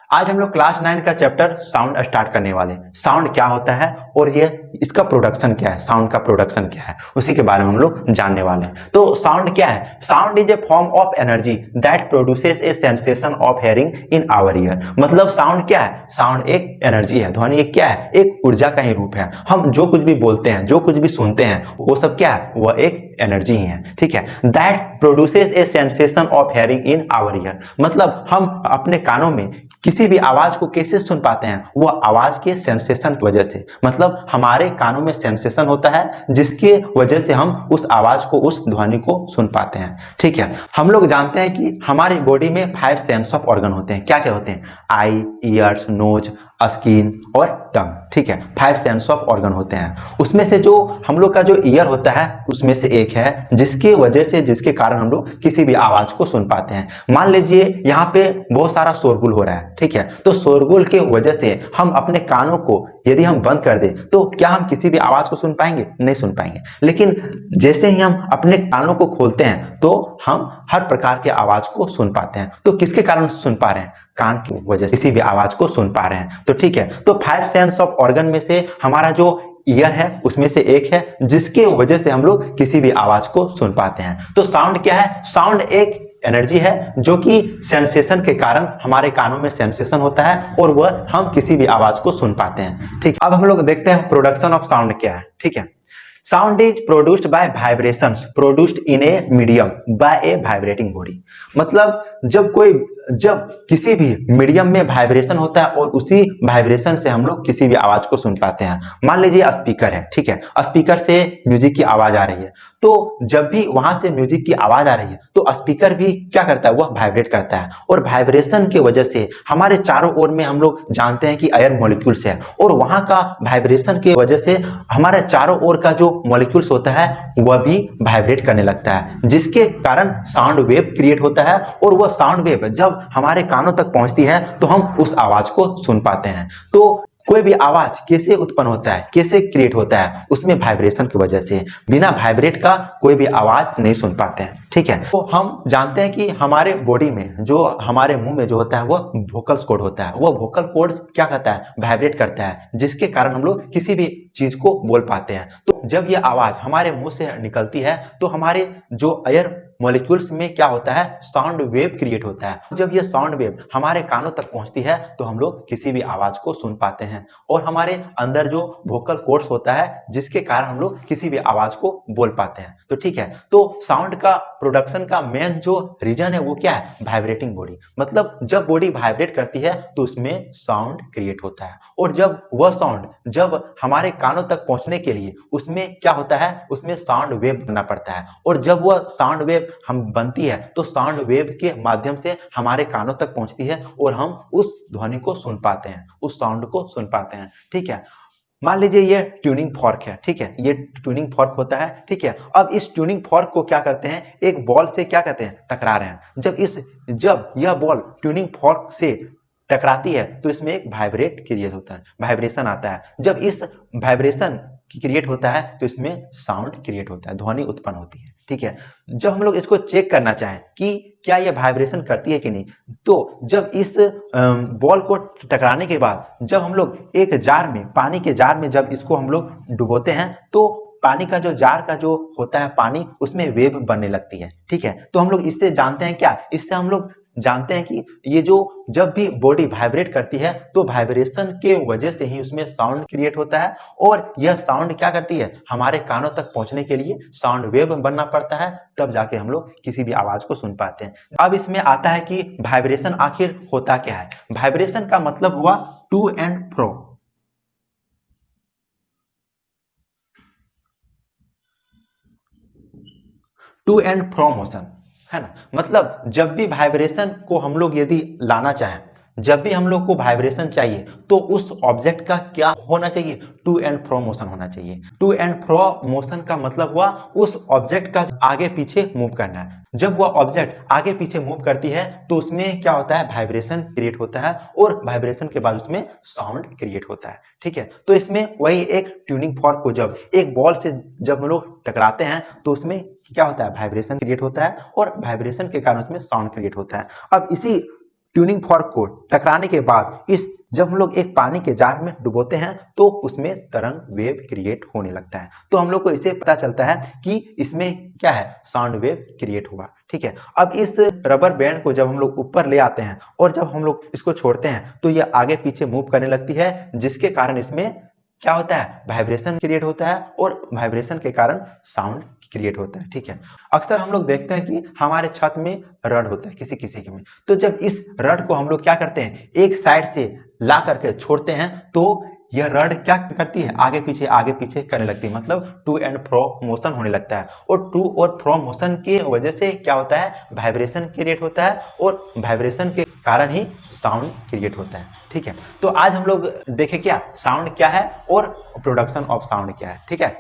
आज हम लोग क्लास 9 का चैप्टर साउंड स्टार्ट करने वाले हैं। साउंड क्या होता है और ये इसका प्रोडक्शन क्या है, साउंड का प्रोडक्शन क्या है, उसी के बारे में हम लोग जानने वाले हैं। तो साउंड क्या है? Sound is a form of energy that produces a sensation of hearing in our ear. मतलब साउंड क्या है? साउंड एक एनर्जी है, ध्वनि एक क्या है? एक ऊर्जा का ही रूप है। हम जो कुछ भी बोलते हैं, जो कुछ भी सुनते हैं, वो सब क्या है? वह एक एनर्जी ही है। ठीक है, that produces a sensation of hearing in our ear. मतलब हम अपने कानों में किसी भी आवाज को कैसे सुन पाते हैं? वो आवाज के सेंसेशन की वजह से। मतलब हमारे कानों में सेंसेशन होता है जिसके वजह से हम उस आवाज को, उस ध्वनि को सुन पाते हैं। ठीक है, हम लोग जानते हैं कि हमारी बॉडी में 5 सेंस ऑफ ऑर्गन होते हैं। क्या क्या होते हैं? आई, ईयर्स, नोज, स्किन और टंग। ठीक है, 5 सेंस ऑफ ऑर्गन होते हैं। उसमें से जो हम लोग का जो ईयर होता है उसमें से एक है जिसके वजह से, जिसके कारण हम लोग किसी भी आवाज को सुन पाते हैं। मान लीजिए यहाँ पे बहुत सारा शोरगुल हो रहा है, ठीक है, तो शोरगुल के वजह से हम अपने कानों को यदि हम बंद कर दें तो क्या हम किसी भी आवाज को सुन पाएंगे? नहीं सुन पाएंगे। लेकिन जैसे ही हम अपने कानों को खोलते हैं तो हम हर प्रकार के आवाज को सुन पाते हैं। तो किसके कारण सुन पा रहे हैं? कान की वजह से किसी भी आवाज को सुन पा रहे हैं। तो ठीक है, तो 5 सेंस ऑफ ऑर्गन में से हमारा जो ईयर है उसमें से एक है जिसके वजह से हम लोग किसी भी आवाज को सुन पाते हैं। तो साउंड क्या है? साउंड एक एनर्जी है जो कि सेंसेशन के कारण हमारे कानों में सेंसेशन होता है और वह हम किसी भी आवाज को सुन पाते हैं। ठीक, अब हम लोग देखते हैं प्रोडक्शन ऑफ साउंड क्या है। ठीक है, sound is produced by vibrations produced in a medium by a vibrating body. मतलब जब किसी भी मीडियम में वाइब्रेशन होता है और उसी वाइब्रेशन से हम लोग किसी भी आवाज को सुन पाते हैं। मान लीजिए स्पीकर है, ठीक है, स्पीकर से म्यूजिक की आवाज आ रही है, तो जब भी वहां से म्यूजिक की आवाज आ रही है तो स्पीकर भी क्या करता है? वह वाइब्रेट करता है और वाइब्रेशन की वजह से हमारे चारों ओर में हम लोग जानते हैं कि एयर मॉलिक्यूल्स है और वहां का वाइब्रेशन की वजह से हमारे चारों ओर का जो मॉलिक्यूल्स होता है वह भी वाइब्रेट करने लगता है, जिसके कारण साउंड वेव क्रिएट होता है और वह साउंड वेव जब हमारे कानों तक पहुंचती है तो हम उस आवाज को सुन पाते हैं। तो कोई भी आवाज कैसे उत्पन्न होता है, कैसे क्रिएट होता है? उसमें वाइब्रेशन की वजह से। बिना वाइब्रेट का कोई भी आवाज नहीं सुन पाते हैं। ठीक है, तो हम जानते हैं कि हमारे बॉडी में, जो हमारे मुंह में जो होता है वह वोकल कॉर्ड होता है। वह वोकल कॉर्ड्स क्या करता है? वाइब्रेट करता है, जिसके कारण हम लोग किसी भी चीज को बोल पाते हैं। तो जब यह आवाज हमारे मुंह से निकलती है तो हमारे जो एयर मॉलिक्यूल्स में क्या होता है? साउंड वेव क्रिएट होता है। जब यह साउंड वेव हमारे कानों तक पहुंचती है तो हम लोग किसी भी आवाज को सुन पाते हैं और हमारे अंदर जो वोकल कॉर्ड्स होता है जिसके कारण हम लोग किसी भी आवाज को बोल पाते हैं। तो ठीक है, तो साउंड का प्रोडक्शन का मेन जो रीजन है वो क्या है? Vibrating body. मतलब जब बॉडी वाइब्रेट करती है तो उसमें साउंड क्रिएट होता है और जब वह साउंड जब हमारे कानों तक पहुंचने के लिए उसमें क्या होता है? उसमें साउंड वेव बनना पड़ता है और जब वह साउंड वेव हम बनती है तो साउंड वेव के माध्यम से हमारे कानों तक पहुंचती है और हम उस ध्वनि को सुन पाते हैं, उस साउंड को सुन पाते हैं। ठीक है, मान लीजिए ये ट्यूनिंग फॉर्क है, ठीक है, ये ट्यूनिंग फॉर्क होता है। ठीक है, अब इस ट्यूनिंग फॉर्क को क्या करते हैं? एक बॉल से क्या कहते हैं? टकरा रहे हैं। जब यह बॉल ट्यूनिंग फॉर्क से टकराती है तो इसमें एक वाइब्रेट क्रिएट होता है, वाइब्रेशन आता है। जब इस वाइब्रेशन क्रिएट होता है तो इसमें साउंड क्रिएट होता है, ध्वनि उत्पन्न होती है। ठीक है, जब हम लोग इसको चेक करना चाहें कि क्या यह वाइब्रेशन करती है कि नहीं, तो जब इस बॉल को टकराने के बाद जब हम लोग एक जार में, पानी के जार में जब इसको हम लोग डुबोते हैं तो पानी का जो जार का जो होता है पानी, उसमें वेव बनने लगती है। ठीक है, तो हम लोग इससे जानते हैं क्या? इससे हम लोग जानते हैं कि ये जो जब भी बॉडी वाइब्रेट करती है तो वाइब्रेशन के वजह से ही उसमें साउंड क्रिएट होता है और यह साउंड क्या करती है? हमारे कानों तक पहुंचने के लिए साउंड वेव बनना पड़ता है, तब जाके हम लोग किसी भी आवाज को सुन पाते हैं। अब इसमें आता है कि वाइब्रेशन आखिर होता क्या है? वाइब्रेशन का मतलब हुआ to and fro. To and fro motion, है ना। मतलब जब भी वाइब्रेशन को हम लोग यदि लाना चाहें, जब भी हम लोग को वाइब्रेशन चाहिए तो उस ऑब्जेक्ट का क्या होना चाहिए? टू एंड फ्रो मोशन होना चाहिए। टू एंड फ्रो मोशन का मतलब हुआ उस ऑब्जेक्ट का आगे पीछे मूव करना है। जब वह ऑब्जेक्ट आगे पीछे मूव करती है तो उसमें क्या होता है? वाइब्रेशन क्रिएट होता है और वाइब्रेशन के बाद उसमें साउंड क्रिएट होता है। ठीक है, तो इसमें वही एक ट्यूनिंग फॉर्क को जब एक बॉल से जब हम लोग टकराते हैं तो उसमें क्या होता है? वाइब्रेशन क्रिएट होता है और वाइब्रेशन के कारण उसमें साउंड क्रिएट होता है। अब इसी ट्यूनिंग फॉर्क को टकराने के बाद इस जब हम लोग एक पानी के जार में डुबोते हैं तो उसमें तरंग वेव क्रिएट होने लगता है। तो हम लोग को इससे पता चलता है कि इसमें क्या है, साउंड वेव क्रिएट हुआ। ठीक है, अब इस रबर बैंड को जब हम लोग ऊपर ले आते हैं और जब हम लोग इसको छोड़ते हैं तो ये आगे पीछे मूव करने लगती है, जिसके कारण इसमें क्या होता है, वाइब्रेशन क्रिएट होता है और वाइब्रेशन के कारण साउंड क्रिएट होता है। ठीक है, अक्सर हम लोग देखते हैं कि हमारे छत में रड होता है किसी किसी के में, तो जब इस रड को हम लोग क्या करते हैं, एक साइड से ला करके छोड़ते हैं तो यह रड क्या करती है, आगे पीछे करने लगती है, मतलब टू एंड फ्रो मोशन होने लगता है। और टू और फ्रो मोशन की वजह से क्या होता है, वाइब्रेशन क्रिएट होता है और वाइब्रेशन के कारण ही साउंड क्रिएट होता है। ठीक है, तो आज हम लोग देखें क्या साउंड क्या है और प्रोडक्शन ऑफ साउंड क्या है। ठीक है,